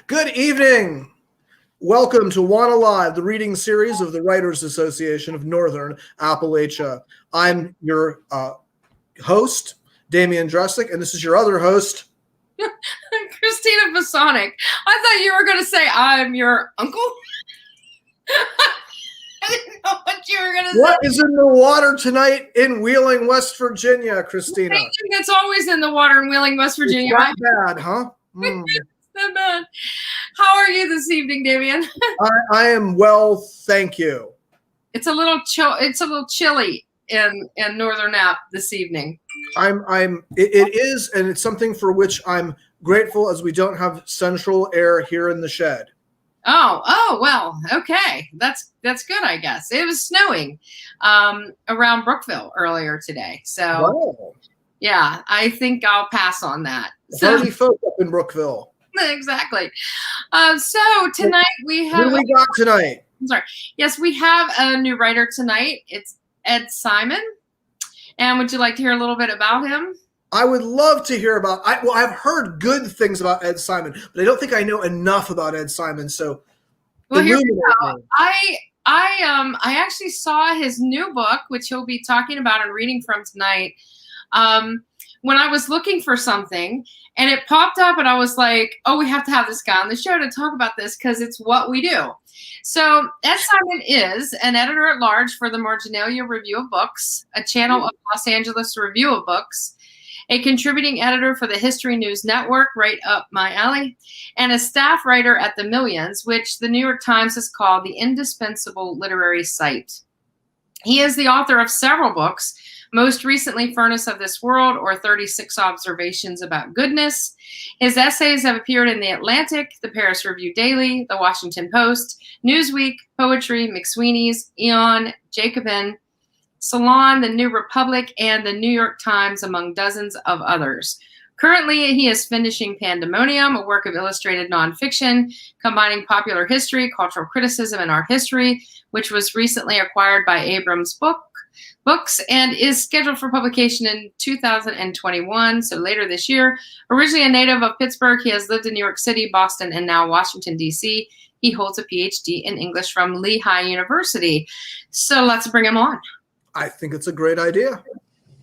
Good evening. Welcome to WANA Live, the reading series of the Writers Association of Northern Appalachia. I'm your host, Damian Dressick, and this is your other host, Christina Masonic. I thought you were going to say I'm your uncle. I didn't know what you were going to say. What is in the water tonight in Wheeling, West Virginia, Christina? It's always in the water in Wheeling, West Virginia. It's that bad, huh? It's that bad. How are you this evening, Damian? I am well, thank you. It's a little chilly in Northern App this evening. It is, and it's something for which I'm grateful, as we don't have central air here in the shed. Oh, well, okay. That's good, I guess. It was snowing around Brookville earlier today. So, wow. Yeah, I think I'll pass on that. Hardy folk up in Brookville. Exactly. So tonight we have... Who we got tonight? I'm sorry. Yes, we have a new writer tonight. It's Ed Simon. And would you like to hear a little bit about him? I would love to hear about. I've heard good things about Ed Simon, but I don't think I know enough about Ed Simon. So, well, here we go. I actually saw his new book, which he'll be talking about and reading from tonight. When I was looking for something, and it popped up, and I was like, "Oh, we have to have this guy on the show to talk about this because it's what we do." So Ed Simon is an editor-at-large for the Marginalia Review of Books, a channel of Los Angeles Review of Books, a contributing editor for the History News Network, right up my alley, and a staff writer at The Millions, which the New York Times has called the indispensable literary site. He is the author of several books, most recently Furnace of This World, or 36 Observations About Goodness. His essays have appeared in The Atlantic, the Paris Review Daily, the Washington Post, Newsweek, Poetry, McSweeney's, Aeon, Jacobin, Salon, the New Republic, and the New York Times, among dozens of others. Currently, he is finishing Pandemonium, a work of illustrated nonfiction combining popular history, cultural criticism, and art history, which was recently acquired by Abrams Books and is scheduled for publication in 2021, so later this year. Originally a native of Pittsburgh, he has lived in New York City, Boston, and now Washington, D.C. He holds a PhD in English from Lehigh University. So let's bring him on. I think it's a great idea.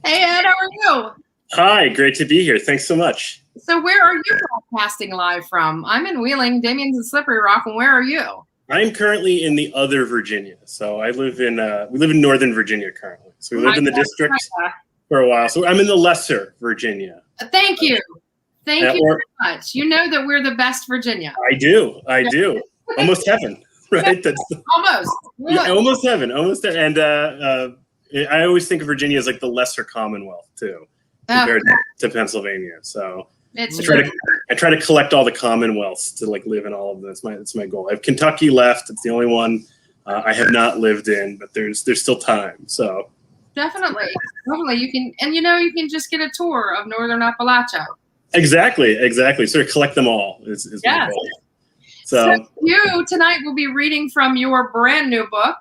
Hey, Ed, how are you? Hi, great to be here. Thanks so much. So where are you broadcasting live from? I'm in Wheeling, Damien's in Slippery Rock, and where are you? I'm currently in the other Virginia. So I live in, we live in Northern Virginia currently. So we lived in the district for a while. So I'm in the lesser Virginia. Thank you. Thank you very much. You know that we're the best Virginia. I do. Almost heaven, right? That's almost. Yeah, almost heaven. Almost. And I always think of Virginia as like the lesser Commonwealth too, compared to Pennsylvania. So I try to collect all the Commonwealths to like live in all of them. That's my goal. I have Kentucky left. It's the only one I have not lived in, but there's still time. So definitely you can, and you can just get a tour of Northern Appalachia. Exactly. Sort of collect them all is my goal. So you tonight will be reading from your brand new book.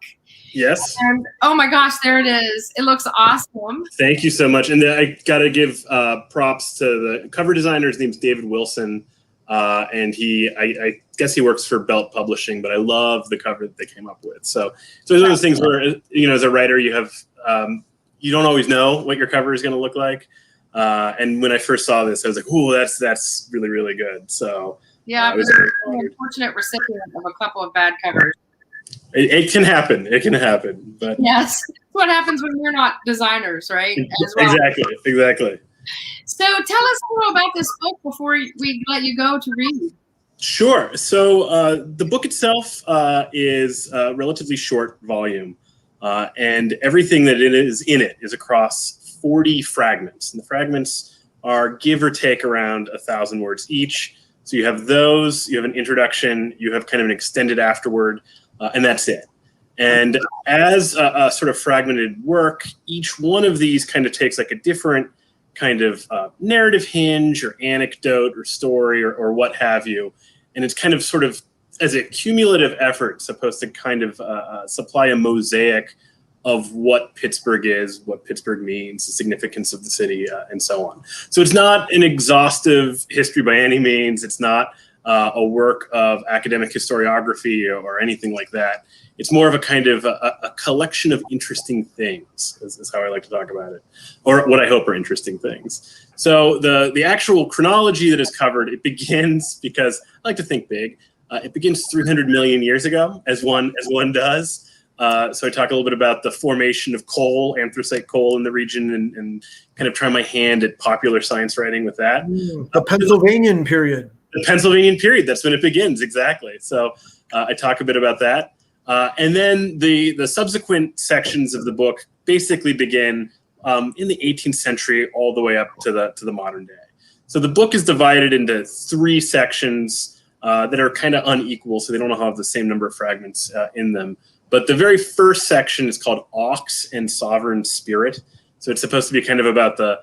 Yes. And oh my gosh, there it is. It looks awesome. Thank you so much. And I got to give props to the cover designer. His name's David Wilson. And I guess he works for Belt Publishing, but I love the cover that they came up with. So it's one of those things where, as a writer, you have, you don't always know what your cover is going to look like. And when I first saw this, I was like, "Ooh, that's really, really good." So yeah, I was an unfortunate recipient of a couple of bad covers. It can happen. It can happen. But yes, what happens when we're not designers, right? As well. Exactly. So tell us a little about this book before we let you go to read. Sure. So the book itself is a relatively short volume, and everything that it is in it is across 40 fragments. And the fragments are give or take around 1,000 words each. So you have those, you have an introduction, you have kind of an extended afterword, and that's it. And as a sort of fragmented work, each one of these kind of takes like a different kind of narrative hinge or anecdote or story or what have you. And it's kind of sort of as a cumulative effort supposed to kind of supply a mosaic of what Pittsburgh is, what Pittsburgh means, the significance of the city, and so on. So it's not an exhaustive history by any means. It's not a work of academic historiography or anything like that. It's more of a kind of a collection of interesting things, is how I like to talk about it, or what I hope are interesting things. So the actual chronology that is covered, it begins, because I like to think big, it begins 300 million years ago, as one does. So I talk a little bit about the formation of coal, anthracite coal in the region, and kind of try my hand at popular science writing with that. The Pennsylvanian period. The Pennsylvanian period, that's when it begins, exactly. So I talk a bit about that. And then the subsequent sections of the book basically begin in the 18th century all the way up to the modern day. So the book is divided into 3 sections that are kind of unequal, so they don't have the same number of fragments in them. But the very first section is called Ox and Sovereign Spirit. So it's supposed to be kind of about the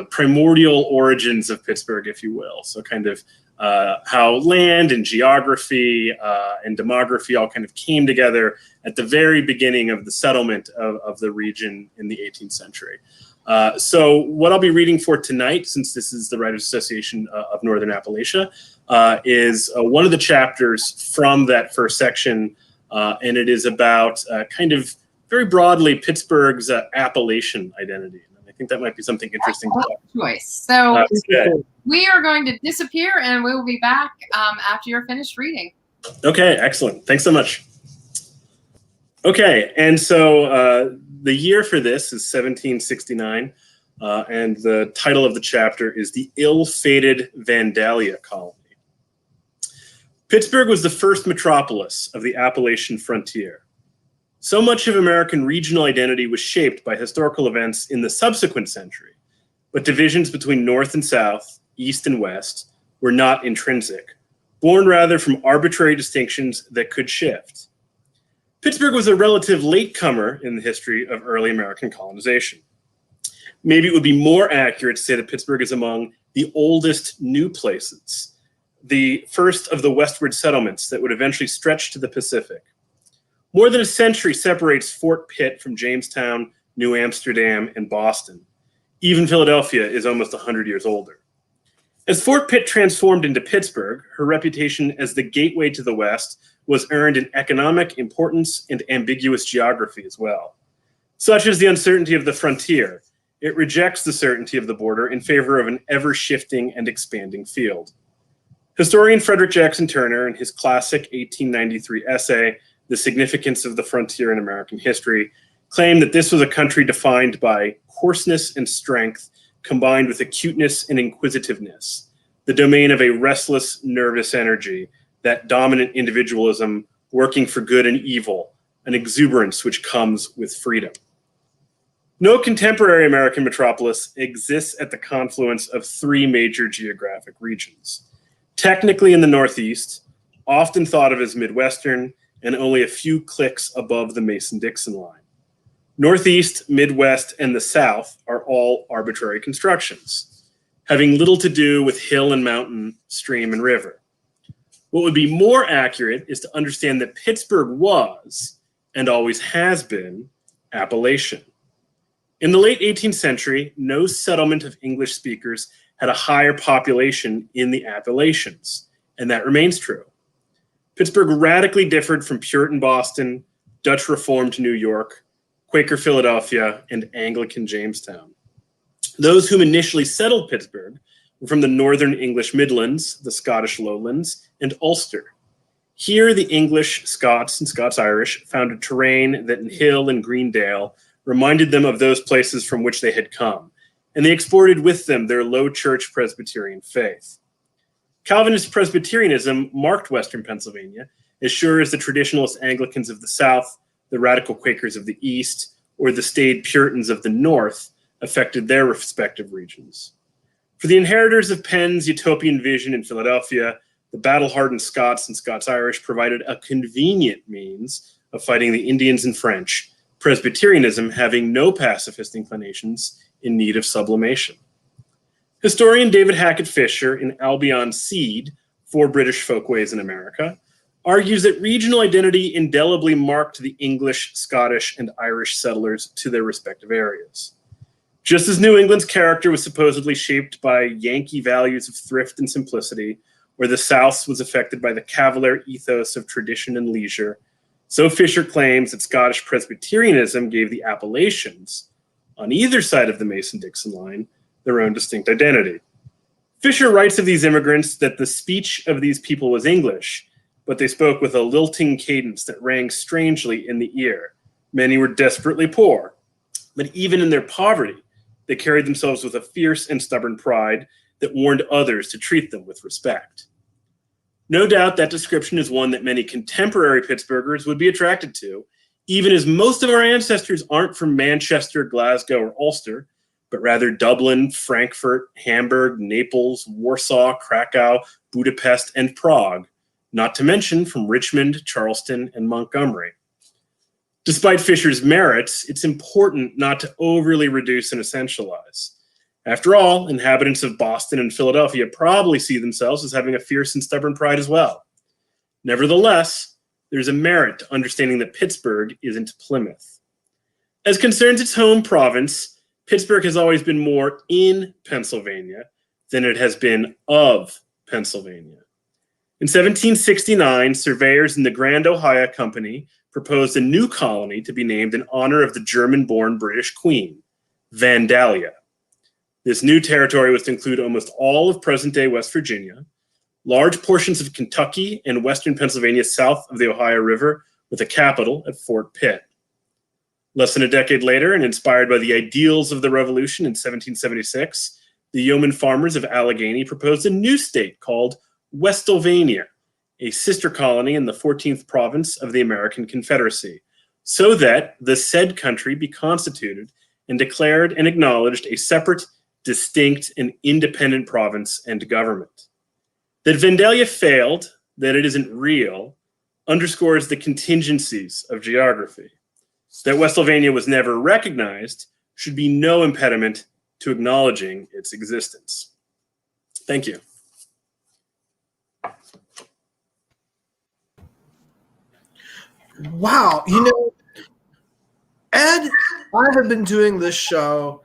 primordial origins of Pittsburgh, if you will. So kind of how land and geography and demography all kind of came together at the very beginning of the settlement of the region in the 18th century. So what I'll be reading for tonight, since this is the Writers Association of Northern Appalachia, is one of the chapters from that first section, and it is about kind of very broadly Pittsburgh's Appalachian identity. I think that might be something interesting to talk about. Choice. So we are going to disappear, and we will be back after you're finished reading. Okay, excellent. Thanks so much. Okay, and so the year for this is 1769, and the title of the chapter is The Ill-Fated Vandalia Colony. Pittsburgh was the first metropolis of the Appalachian frontier. So much of American regional identity was shaped by historical events in the subsequent century, but divisions between North and South, East and West, were not intrinsic, born rather from arbitrary distinctions that could shift. Pittsburgh was a relative latecomer in the history of early American colonization. Maybe it would be more accurate to say that Pittsburgh is among the oldest new places, the first of the westward settlements that would eventually stretch to the Pacific. More than a century separates Fort Pitt from Jamestown, New Amsterdam, and Boston. Even Philadelphia is almost 100 years older. As Fort Pitt transformed into Pittsburgh, her reputation as the gateway to the West was earned in economic importance and ambiguous geography as well. Such is the uncertainty of the frontier. It rejects the certainty of the border in favor of an ever-shifting and expanding field. Historian Frederick Jackson Turner, in his classic 1893 essay, The Significance of the Frontier in American History, claimed that this was a country defined by coarseness and strength combined with acuteness and inquisitiveness, the domain of a restless, nervous energy, that dominant individualism working for good and evil, an exuberance which comes with freedom. No contemporary American metropolis exists at the confluence of 3 major geographic regions. Technically in the Northeast, often thought of as Midwestern, and only a few clicks above the Mason-Dixon line. Northeast, Midwest, and the South are all arbitrary constructions, having little to do with hill and mountain, stream and river. What would be more accurate is to understand that Pittsburgh was, and always has been, Appalachian. In the late 18th century, no settlement of English speakers had a higher population in the Appalachians, and that remains true. Pittsburgh radically differed from Puritan Boston, Dutch Reformed New York, Quaker Philadelphia, and Anglican Jamestown. Those whom initially settled Pittsburgh were from the northern English Midlands, the Scottish Lowlands, and Ulster. Here, the English, Scots, and Scots-Irish found a terrain that in hill and green dale reminded them of those places from which they had come, and they exported with them their low church Presbyterian faith. Calvinist Presbyterianism marked Western Pennsylvania, as sure as the traditionalist Anglicans of the South, the radical Quakers of the East, or the staid Puritans of the North affected their respective regions. For the inheritors of Penn's utopian vision in Philadelphia, the battle-hardened Scots and Scots-Irish provided a convenient means of fighting the Indians and French, Presbyterianism having no pacifist inclinations in need of sublimation. Historian David Hackett Fisher in Albion's Seed, 4 British Folkways in America, argues that regional identity indelibly marked the English, Scottish, and Irish settlers to their respective areas. Just as New England's character was supposedly shaped by Yankee values of thrift and simplicity, where the South was affected by the cavalier ethos of tradition and leisure, so Fisher claims that Scottish Presbyterianism gave the Appalachians, on either side of the Mason-Dixon line, their own distinct identity. Fisher writes of these immigrants that the speech of these people was English, but they spoke with a lilting cadence that rang strangely in the ear. Many were desperately poor, but even in their poverty, they carried themselves with a fierce and stubborn pride that warned others to treat them with respect. No doubt that description is one that many contemporary Pittsburghers would be attracted to, even as most of our ancestors aren't from Manchester, Glasgow, or Ulster, but rather Dublin, Frankfurt, Hamburg, Naples, Warsaw, Krakow, Budapest, and Prague, not to mention from Richmond, Charleston, and Montgomery. Despite Fisher's merits, it's important not to overly reduce and essentialize. After all, inhabitants of Boston and Philadelphia probably see themselves as having a fierce and stubborn pride as well. Nevertheless, there's a merit to understanding that Pittsburgh isn't Plymouth. As concerns its home province, Pittsburgh has always been more in Pennsylvania than it has been of Pennsylvania. In 1769, surveyors in the Grand Ohio Company proposed a new colony to be named in honor of the German-born British queen, Vandalia. This new territory was to include almost all of present-day West Virginia, large portions of Kentucky and western Pennsylvania south of the Ohio River, with a capital at Fort Pitt. Less than a decade later, and inspired by the ideals of the Revolution in 1776, the yeoman farmers of Allegheny proposed a new state called Westlvania, a sister colony in the 14th province of the American Confederacy, so that the said country be constituted and declared and acknowledged a separate, distinct, and independent province and government. That Vandalia failed, that it isn't real, underscores the contingencies of geography. That Westlvania was never recognized should be no impediment to acknowledging its existence. Thank you. Wow. Ed, I have been doing this show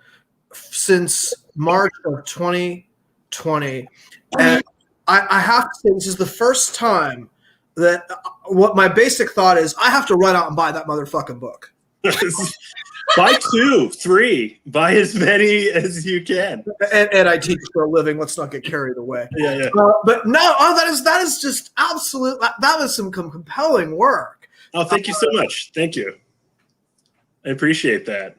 since March of 2020. And I have to say, this is the first time that what my basic thought is, I have to run out and buy that motherfucking book. Buy 2, 3, buy as many as you can. And I teach for a living. Let's not get carried away. Yeah. But no, that is just absolute. That was some compelling work. Oh, thank you so much. Thank you. I appreciate that.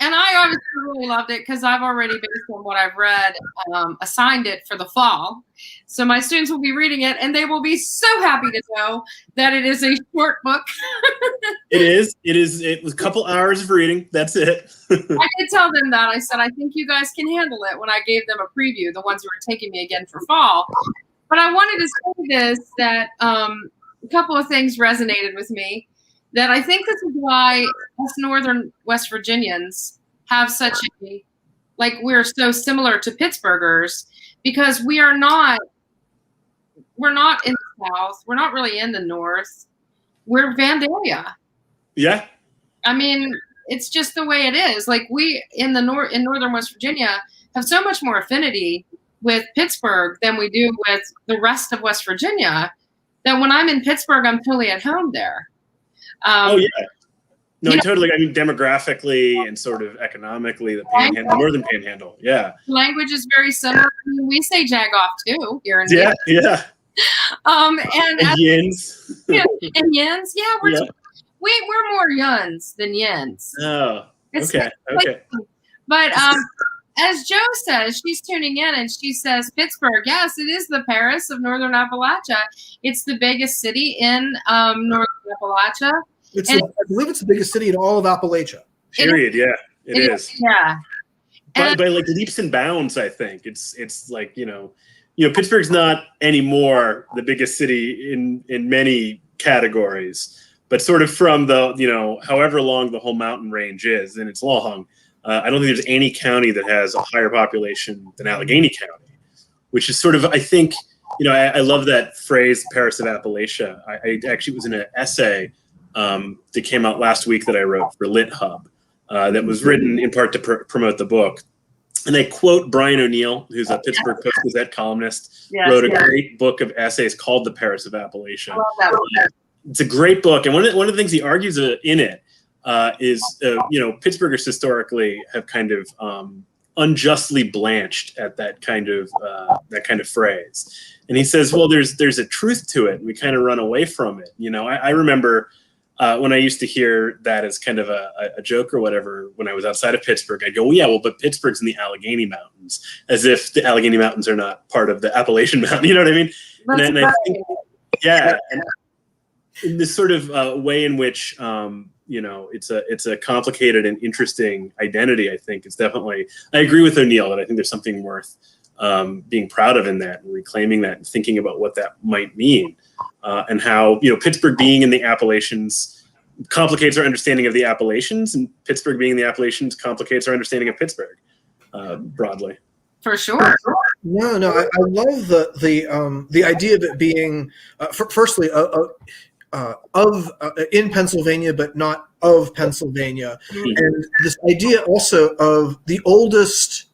And I obviously really loved it because I've already, based on what I've read, assigned it for the fall. So my students will be reading it, and they will be so happy to know that it is a short book. It is. It was a couple hours of reading. That's it. I did tell them that. I said, I think you guys can handle it when I gave them a preview, the ones who were taking me again for fall. But I wanted to say this, that a couple of things resonated with me. That I think this is why us northern West Virginians have such a, like, we're so similar to Pittsburghers, because we're not in the South. We're not really in the North. We're Vandalia. Yeah. I mean, it's just the way it is. Like, we in northern West Virginia have so much more affinity with Pittsburgh than we do with the rest of West Virginia, that when I'm in Pittsburgh, I'm totally at home there. Oh yeah, no, totally. I mean, demographically and sort of economically, the northern panhandle. Yeah, language is very similar. I mean, we say jag off too here in yeah. And yins. Yeah, and yins. Yeah, we're more yuns than yins. Oh, okay. But as Jo says, she's tuning in and she says, Pittsburgh, yes, it is the Paris of Northern Appalachia. It's the biggest city in Northern Appalachia. I believe it's the biggest city in all of Appalachia. Period. Yeah, it is. Yeah. By like leaps and bounds, I think it's like Pittsburgh's not anymore the biggest city in many categories, but sort of from the however long the whole mountain range is, and it's long. I don't think there's any county that has a higher population than Allegheny County, which is sort of, I think, I love that phrase, Paris of Appalachia. I actually was in an essay that came out last week that I wrote for Lit Hub that was written in part to promote the book. And they quote Brian O'Neill, who's a Pittsburgh Post-Gazette columnist, wrote a great book of essays called The Paris of Appalachia. I love that book. It's a great book. And one of the things he argues in it is, Pittsburghers historically have kind of unjustly blanched at that kind of phrase. And he says, well, there's a truth to it. We kind of run away from it. I remember when I used to hear that as kind of a joke or whatever, when I was outside of Pittsburgh, I'd go, but Pittsburgh's in the Allegheny Mountains, as if the Allegheny Mountains are not part of the Appalachian Mountain. You know what I mean? And I think, yeah. And in this sort of way in which, it's a complicated and interesting identity, I think it's definitely, I agree with O'Neill that I think there's something worth being proud of in that and reclaiming that and thinking about what that might mean. And how, Pittsburgh being in the Appalachians complicates our understanding of the Appalachians, and Pittsburgh being in the Appalachians complicates our understanding of Pittsburgh broadly. For sure. No, I love the idea of it being, firstly, in Pennsylvania, but not of Pennsylvania. Mm-hmm. And this idea also of the oldest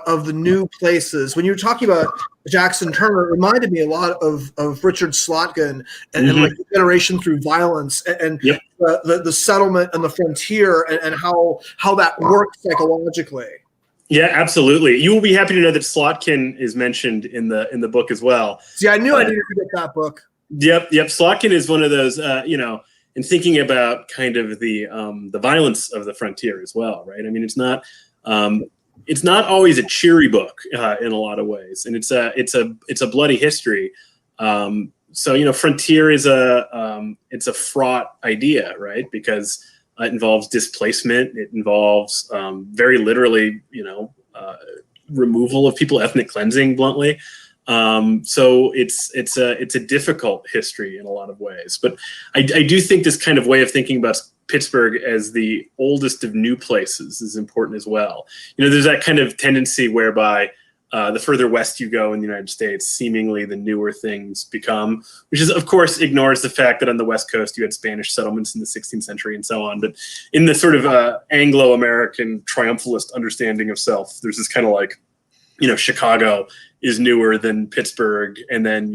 of the new places. When you were talking about Jackson Turner, it reminded me a lot of Richard Slotkin and like the generation through violence and the settlement and the frontier and how that works psychologically. Yeah, absolutely. You will be happy to know that Slotkin is mentioned in the book as well. See, I knew I needed to get that book. Yep. Slotkin is one of those, in thinking about kind of the violence of the frontier as well, right? I mean, it's not always a cheery book in a lot of ways, and it's a bloody history. So frontier is it's a fraught idea, right? Because it involves displacement. It involves very literally, removal of people, ethnic cleansing, bluntly. So it's a difficult history in a lot of ways. But I do think this kind of way of thinking about Pittsburgh as the oldest of new places is important as well. There's that kind of tendency whereby the further west you go in the United States, seemingly the newer things become, which is, of course, ignores the fact that on the West Coast you had Spanish settlements in the 16th century and so on. But in the sort of Anglo-American triumphalist understanding of self, there's this kind of like, Chicago is newer than Pittsburgh, and then,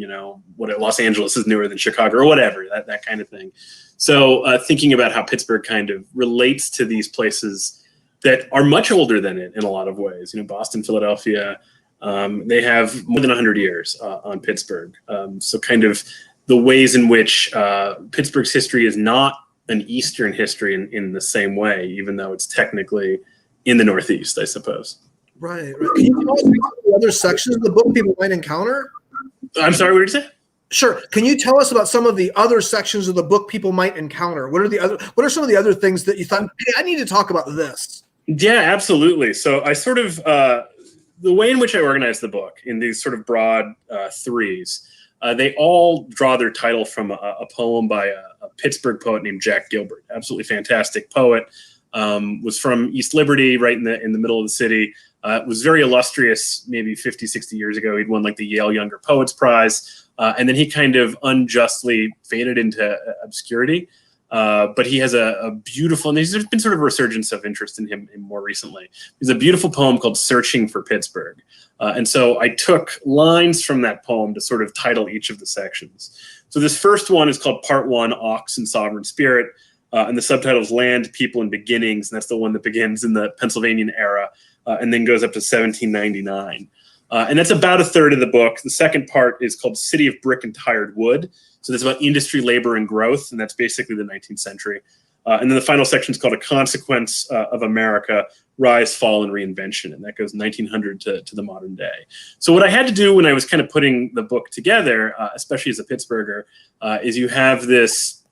Los Angeles is newer than Chicago or whatever, that kind of thing. So thinking about how Pittsburgh kind of relates to these places that are much older than it in a lot of ways, Boston, Philadelphia, they have more than 100 years on Pittsburgh. So kind of the ways in which Pittsburgh's history is not an Eastern history in the same way, even though it's technically in the Northeast, I suppose. Right. Can you tell us about the other sections of the book people might encounter? I'm sorry, what did you say? Sure. Can you tell us about some of the other sections of the book people might encounter? What are some of the other things that you thought, hey, I need to talk about this? Yeah, absolutely. So I sort of, the way in which I organized the book in these sort of broad threes, they all draw their title from a poem by a Pittsburgh poet named Jack Gilbert. Absolutely fantastic poet. Was from East Liberty, right in the middle of the city. Was very illustrious maybe 50, 60 years ago. He'd won like the Yale Younger Poets Prize. And then he kind of unjustly faded into obscurity. But he has a beautiful, and there's been sort of a resurgence of interest in him more recently. There's a beautiful poem called Searching for Pittsburgh. And so I took lines from that poem to sort of title each of the sections. So this first one is called Part 1, Ox and Sovereign Spirit. And the subtitle is Land, People, and Beginnings. And that's the one that begins in the Pennsylvanian era and then goes up to 1799. And that's about a third of the book. The second part is called City of Brick and Tired Wood. So that's about industry, labor, and growth. And that's basically the 19th century. And then the final section is called A Consequence of America, Rise, Fall, and Reinvention. And that goes 1900 to the modern day. So what I had to do when I was kind of putting the book together, especially as a Pittsburgher, is you have this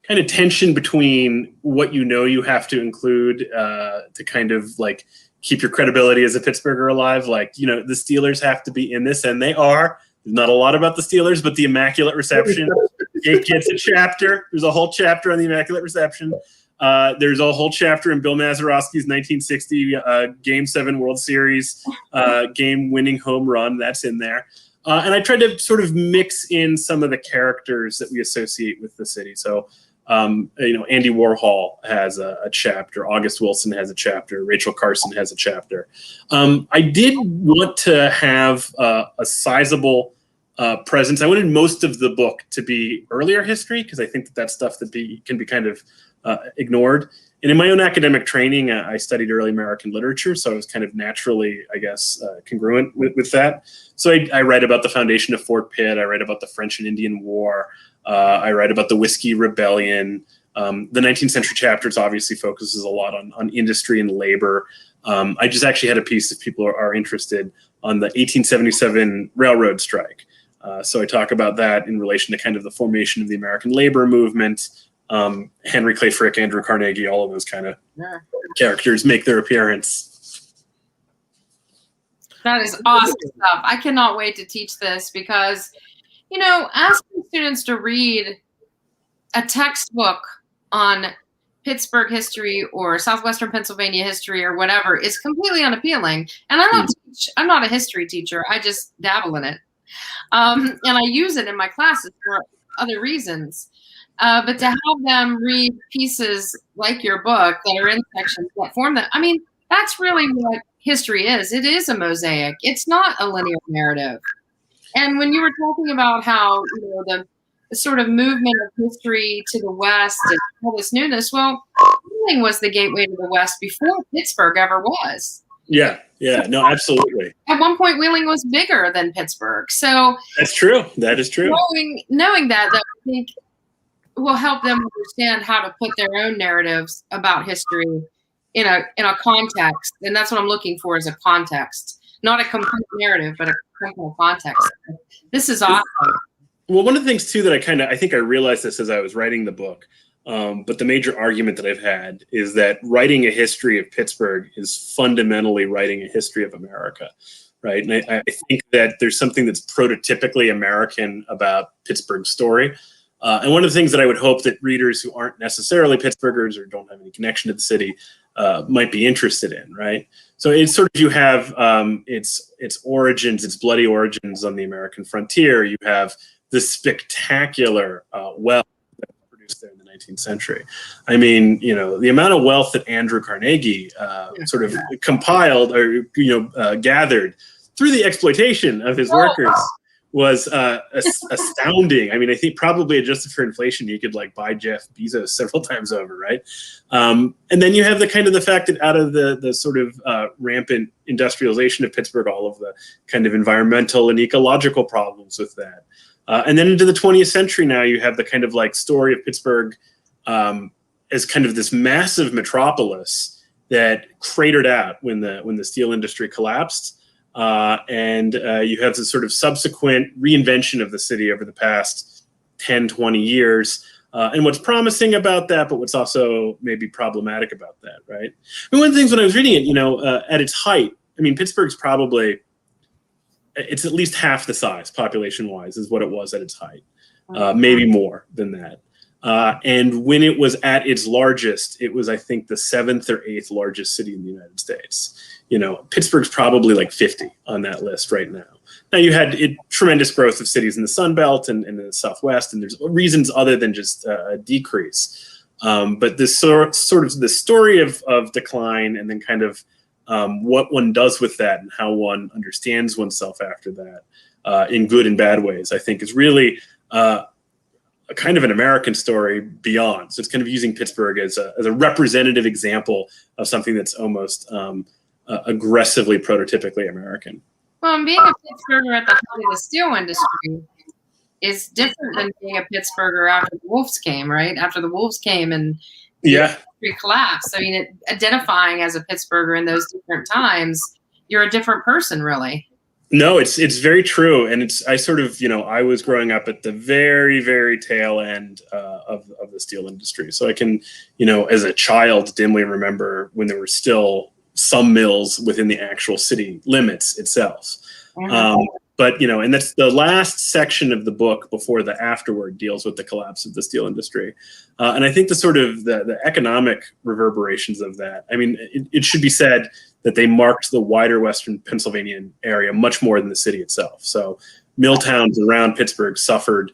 kind of tension between what you have to include to kind of like keep your credibility as a Pittsburgher alive. Like, the Steelers have to be in this, and they are. There's not a lot about the Steelers, but the Immaculate Reception, it gets a chapter. There's a whole chapter on the Immaculate Reception. There's a whole chapter in Bill Mazeroski's 1960 Game 7 World Series game-winning home run. That's in there. And I tried to sort of mix in some of the characters that we associate with the city. So Andy Warhol has a chapter. August Wilson has a chapter. Rachel Carson has a chapter. I did want to have a sizable presence. I wanted most of the book to be earlier history because I think that's stuff that can be kind of ignored. And in my own academic training, I studied early American literature, so I was kind of naturally, I guess, congruent with that. So I read about the foundation of Fort Pitt. I read about the French and Indian War. I read about the Whiskey Rebellion. The 19th century chapters obviously focuses a lot on industry and labor. I just actually had a piece, if people are interested, on the 1877 railroad strike. So I talk about that in relation to kind of the formation of the American labor movement. Henry Clay Frick, Andrew Carnegie, all of those kind of characters make their appearance. That is awesome stuff. I cannot wait to teach this because, asking students to read a textbook on Pittsburgh history or Southwestern Pennsylvania history or whatever is completely unappealing. And I don't teach. I'm not a history teacher. I just dabble in it. And I use it in my classes for other reasons. But to have them read pieces like your book that are in sections that form that, that's really what history is. It is a mosaic. It's not a linear narrative. And when you were talking about how, the sort of movement of history to the West and all this newness, well, Wheeling was the gateway to the West before Pittsburgh ever was. Yeah, no, absolutely. At one point, Wheeling was bigger than Pittsburgh. So that's true. That is true. Knowing that I think will help them understand how to put their own narratives about history in a context. And that's what I'm looking for, is a context, not a complete narrative, but a complete context. This is awesome. Well, one of the things too that I think I realized this as I was writing the book, but the major argument that I've had is that writing a history of Pittsburgh is fundamentally writing a history of America, right? And I think that there's something that's prototypically American about Pittsburgh's story. And one of the things that I would hope that readers who aren't necessarily Pittsburghers or don't have any connection to the city might be interested in, right? So it's sort of, you have its origins, its bloody origins on the American frontier. You have the spectacular wealth that was produced there in the 19th century. The amount of wealth that Andrew Carnegie sort of compiled or gathered through the exploitation of his workers was astounding. I think probably adjusted for inflation, you could buy Jeff Bezos several times over, right? And then you have the fact that out of the sort of rampant industrialization of Pittsburgh, all of the kind of environmental and ecological problems with that. And then into the 20th century now, you have the kind of story of Pittsburgh as kind of this massive metropolis that cratered out when the steel industry collapsed. And you have this sort of subsequent reinvention of the city over the past 10, 20 years. And what's promising about that, but what's also maybe problematic about that, right? One of the things when I was reading it, at its height, Pittsburgh's probably, it's at least half the size population-wise is what it was at its height, maybe more than that. And when it was at its largest, it was, I think, the 7th or 8th largest city in the United States. Pittsburgh's probably 50 on that list right now. Now, you had tremendous growth of cities in the Sun Belt and in the Southwest, and there's reasons other than just a decrease. But this sort of the story of decline, and then kind of what one does with that and how one understands oneself after that, in good and bad ways, I think is really a kind of an American story beyond. So it's kind of using Pittsburgh as a representative example of something that's almost aggressively prototypically American. Well, and being a Pittsburgher at the height of the steel industry is different than being a Pittsburgher after the Wolves came, right? After the Wolves came and the industry collapsed. Identifying as a Pittsburgher in those different times, you're a different person, really. No, it's very true. And I sort of, I was growing up at the very, very tail end of the steel industry. So I can, as a child, dimly remember when there were still some mills within the actual city limits itself. But, and that's the last section of the book before the afterword deals with the collapse of the steel industry. And I think the sort of the economic reverberations of that, it should be said that they marked the wider Western Pennsylvania area much more than the city itself. So mill towns around Pittsburgh suffered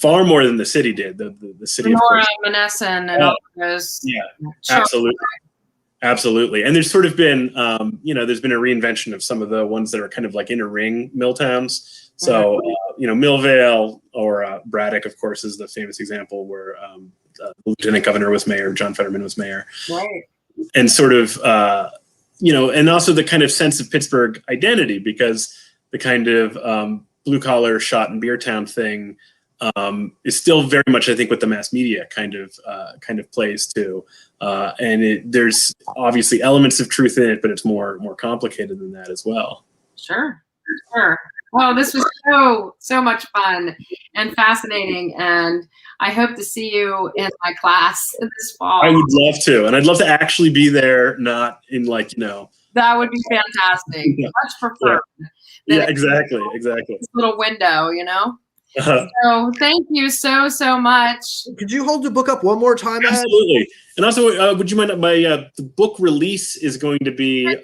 far more than the city did. The city, of Nora course. Monessen and all those. Yeah, Sure. absolutely. And there's sort of been, there's been a reinvention of some of the ones that are kind of like inner ring mill towns. So, Millvale or Braddock, of course, is the famous example where the lieutenant governor was mayor, John Fetterman was mayor. Right. And sort of, and also the kind of sense of Pittsburgh identity, because the kind of blue collar shot and beer town thing is still very much, I think, what the mass media kind of plays to. And there's obviously elements of truth in it, but it's more complicated than that as well. Sure. Well, this was so much fun and fascinating, and I hope to see you in my class this fall. I would love to, and I'd love to actually be there, not in That would be fantastic. Yeah. Much preferred. Yeah, exactly. This little window, So thank you so much. Could you hold the book up one more time, Ed? Absolutely. And also, would you mind, the book release is going to be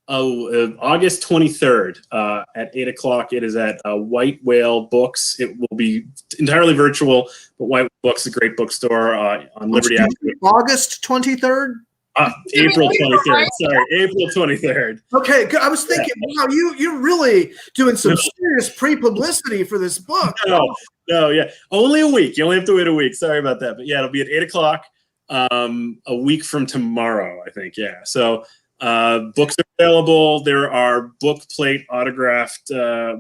August 23rd at 8 o'clock. It is at White Whale Books. It will be entirely virtual, but White Whale Books is a great bookstore on Liberty Avenue. August 23rd? April 23rd. Sorry, April 23rd. Okay, good. I was thinking, wow, you're really doing some serious pre-publicity for this book. No, yeah. Only a week. You only have to wait a week. Sorry about that. But yeah, it'll be at 8 o'clock a week from tomorrow, I think. Yeah. So books are available. There are book plate autographed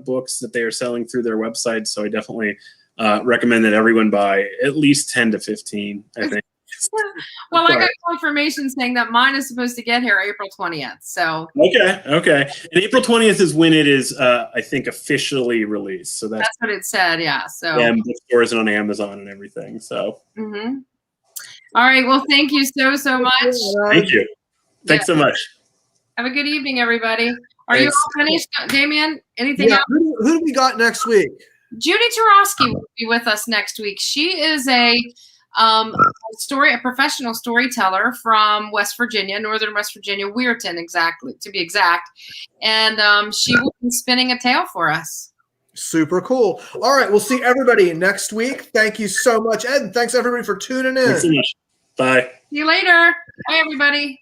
books that they are selling through their website. So I definitely recommend that everyone buy at least 10 to 15, I think. Well, I got confirmation saying that mine is supposed to get here April 20th. So okay. And April 20th is when it is, I think, officially released. So that's what it said. Yeah. So bookstores and on Amazon and everything. So. Mm-hmm. All right. Well, thank you so much. Thank you. Thanks so much. Have a good evening, everybody. Are you all finished, Damien? Anything else? Who do we got next week? Judy Tarosky will be with us next week. She is a professional storyteller from West Virginia, Northern West Virginia, Weirton, to be exact. And she will be spinning a tale for us. Super cool. All right, we'll see everybody next week. Thank you so much, Ed. And thanks everybody for tuning in. Thanks so much. Bye. See you later. Bye, everybody.